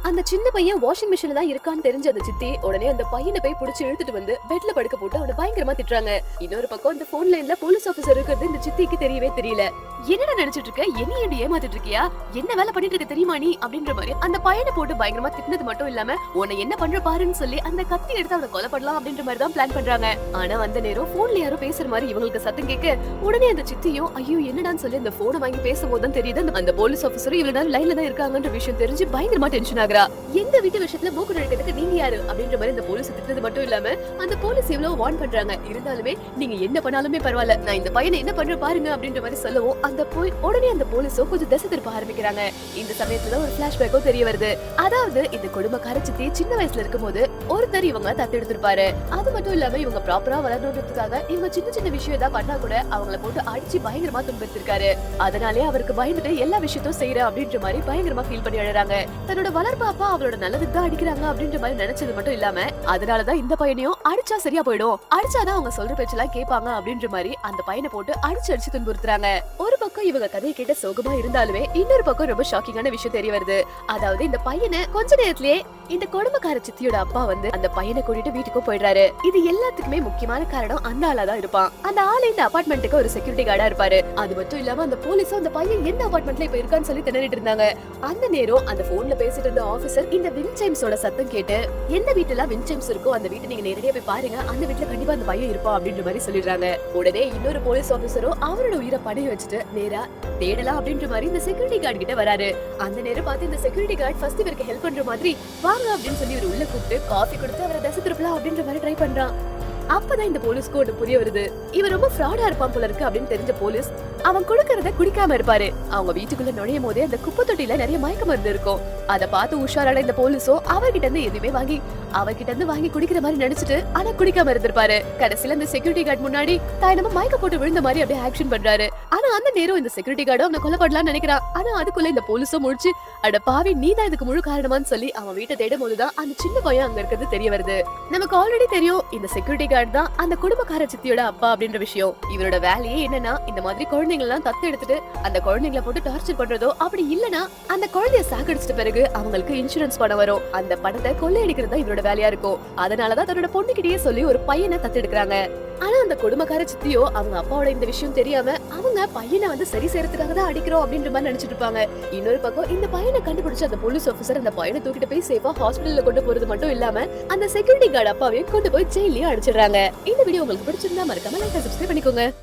அந்த சின்ன பையன் வாஷிங் மிஷின்ல தான் இருக்கான்னு தெரிஞ்ச அந்த சித்தி உடனே அந்த பையனை போய் புடிச்சு இழுத்துட்டு வந்து பெட்ல படுக்க போட்டு அவனை பயங்கரமா திட்டுறாங்க. இன்னொரு பக்கம் இந்த போன் லைன்ல போலீஸ் ஆபீசர் இருக்கிறது இந்த சித்திக்கு தெரியவே தெரியல. என்னடா நினைச்சிட்டு இருக்க, என்ன ஏன் ஏமாத்திட்டு இருக்கியா, என்ன வேலை பண்ணிட்டு இருக்க தெரியுமா நீ அப்படின்ற மாதிரி அந்த பையனை போட்டு பயங்கரமா திட்டினது மட்டும் இல்லாம உன்னை என்ன பண்ற பாருன்னு சொல்லி அந்த கத்தி எடுத்து அவனை கொலை பண்ணலாம் அப்படின்ற மாதிரி தான் பிளான் பண்றாங்க. ஆனா அந்த நேரம் போன்ல யாரோ பேசுற மாதிரி இவங்களுக்கு சத்தம் கேட்க உடனே அந்த சித்தியும் ஐயோ என்னடான்னு சொல்லி அந்த போனை வாங்கி பேசும்போது தான் தெரியுது அந்த போலீஸ் ஆபீசரும் இவ்வளவு நேரம் லைன்ல தான் இருக்காங்கன்ற விஷயம் தெரிஞ்சு பயங்கரமா டென்ஷன் ஆகுறா. எந்த வீட்டு விஷயத்துல மூக்கு நுழைக்கிறதுக்கு நீங்க யாரு அப்படின்ற மாதிரி இந்த போலீஸ் திட்டுறது மட்டும் இல்லாம அந்த போலீஸ் எவ்வளவு வார்ன் பண்றாங்க. இருந்தாலுமே நீங்க என்ன பண்ணாலுமே பரவாயில்ல, நான் இந்த பையனை என்ன பண்ற பாருங்க அப்படின்ற மாதிரி சொல்லவும் அந்த உடனே அந்த போலீஸோ கொஞ்சம் திசை திருப்ப ஆரம்பிக்கிறாங்க. இந்த சமயத்துல ஒரு பிளாஷ்பேக்கோ தெரிய வருது. அதாவது இந்த குடும்பக்கார சித்தி சின்ன வயசுல இருக்கும்போது ஒருத்தர் இவங்க தத்து எடுத்திருப்பாரு. அது மட்டும் இல்லாம இவங்க ப்ராப்பரா வளரணுன்றதுக்காக இவங்க சின்ன சின்ன விஷயம் ஏதாவது பண்ணா கூட அவங்கள போட்டு அடிச்சு பயங்கரமா துன்புறுத்திருக்காரு. அதனாலே அவருக்கு பயந்துட்டு எல்லா விஷயத்தையும் செய்யற அப்படின்ற மாதிரி பயங்கரமா ஃபீல் பண்ணி அழறாங்க. தன்னோட வளர்ப்பாப்பா அவரோட நல்லதுக்கு தான் அடிக்கிறாங்க அப்படின்ற மாதிரி நினைச்சது மட்டும் இல்லாம அதனாலதான் இந்த பையனையும் அடிச்சா சரியா போயிடும், அடிச்சாதான் அவங்க சொல்ற பேச்செல்லாம் கேட்பாங்க அப்படின்ற மாதிரி அந்த பையனை போட்டு அடிச்சு அடிச்சு துன்புறுத்துறாங்க. ஒரு பக்கம் இவங்க கதையை கேட்ட சோகமா இருந்தாலுமே இன்னொரு பக்கம் ரொம்ப ஷாக்கிங்கான விஷயம் தெரிய வருது. அதாவது இந்த பையனை கொஞ்ச நேரத்திலேயே இந்த கொடுமைக்கார சித்தியோட அப்பா வந்து அந்த பையனை கூட்டிட்டு வீட்டுக்கு போயிடுறாரு. இது எல்லாத்துக்குமே முக்கியமான காரணம் அந்த ஆளாதான் இருப்பான். அந்த ஆளு இந்த அபார்ட்மெண்ட்டுக்கு ஒரு செக்யூரிட்டி கார்டா இருப்பாரு. அது மட்டும் இல்லாம அந்த போலீஸும் அந்த பையன் எந்த அபார்ட்மெண்ட்ல இப்ப இருக்கான்னு சொல்லி திணறிட்டு இருந்தாங்க. அந்த நேரம் அந்த போன்ல பேசிட்டு இருந்த ஆபீசர் இந்த வின்சைம்ஸோட சத்தம் கேட்டு எந்த வீட்டுல வின்சைம்ஸ் இருக்கோ அந்த வீட்டை நீங்க நேரடியா போய் பாருங்க, அந்த வீட்டுல கண்டிப்பா அந்த பையன் இருப்பான் அப்படின்ற மாதிரி சொல்லிடுறாங்க. உடனே இன்னொரு போலீஸ் ஆபீசரும் அவரோட உயிரை படைய வச்சுட்டு நேரா தேடலாம் அப்படின்ற மாதிரி இந்த செக்யூரிட்டி கார்டு கிட்ட வராரு. அந்த நேரம் பார்த்து இந்த செக்யூரிட்டி கார்டு ஃபர்ஸ்ட் இவருக்கு ஹெல்ப் பண்ற மாதிரி வாங்க அப்படின்னு சொல்லி இவர் உள்ள கூப்பிட்டு காஃபி கொடுத்து அவரை தசை திருப்பலாம் அப்படின்ற மாதிரி ட்ரை பண்றான். அப்பதான் இந்த போலீஸ்க்கு ஒண்ணு புரிய வருது. இவன் ரொம்ப ஃப்ராடா இருப்பான் போல இருக்கு அப்படின்னு தெரிஞ்ச போலீஸ் அவன் கொடுக்கறத குடிக்காம இருப்பாரு. அவங்க வீட்டுக்குள்ள நுழையும் போதே அந்த குப்பை தொட்டில நிறைய மயக்க மருந்து இருக்கும். அதை பார்த்து உஷாரான இந்த போலீஸோ அவர்கிட்ட இருந்து எதுவுமே வாங்கி குடிக்கிற மாதிரி நடிச்சிட்டு ஆனா குடிக்காம இருந்திருப்பாரு. கடைசியில இந்த செக்யூரிட்டி கார்டு முன்னாடி தாய் நம்ம மயக்க போட்டு விழுந்த மாதிரி அப்படியே ஆக்ஷன் பண்றாரு. ஆனா அந்த நேரம் இந்த செக்யூரிட்டி கார்டும் அவனை கொலை பண்ணலாம்னு நினைக்கிறான். ஆனா அதுக்குள்ள இந்த போலீஸோ முடிச்சு அட பாவி நீ தான் இதுக்கு முழு காரணமான்னு சொல்லி அவன் வீட்டை தேடும் போதுதான் அந்த சின்ன பையன் அங்க இருக்கிறது தெரிய வருது. நமக்கு ஆல்ரெடி தெரியும் இந்த செக்யூரிட்டி கார்டு தான் அந்த குடும்பக்கார சித்தியோட அப்பா அப்படின்ற விஷயம். இவரோட வேலையே என்னன்னா இந்த மாதிரி குழந்தைங்க எல்லாம் தத்து எடுத்துட்டு அந்த குழந்தைங்களை போட்டு டார்ச்சர் பண்றதோ, அப்படி இல்லனா அந்த குழந்தைய சாகடிச்சிட்ட பிறகு அவங்களுக்கு இன்சூரன்ஸ் பணம் வரும், அந்த பணத்தை கொள்ளையடிக்கிறது தான் இவரோட வேலையா இருக்கும். அதனாலதான் தன்னோட பொண்ணுகிட்டயே சொல்லி ஒரு பையனை தத்து எடுக்கிறாங்க. ஆனா அந்த குடும்பக்கார சித்தியோ அவங்க அப்பாவோட இந்த விஷயம் தெரியாம அவங்க பையனை வந்து சரி செய்யறதுக்காக தான் அடிக்கிறோம் அப்படின்ற மாதிரி நினைச்சிட்டு இருப்பாங்க. இன்னொரு பக்கம் இந்த பையனை கண்டுபிடிச்ச அந்த போலீஸ் ஆபீசர் அந்த பையனை தூக்கிட்டு போய் சேஃபா ஹாஸ்பிடல்ல கொண்டு போறது மட்டும் இல்லாம அந்த செக்யூரிட்டி கார்டு அப்பாவையும் கொண்டு போய் ஜெயிலையும் அடிச்சிடுறாங்க. இந்த வீடியோ உங்களுக்கு பிடிச்சிருந்தா மறக்காம லைக் சப்ஸ்கிரைப் பண்ணிக்கோங்க.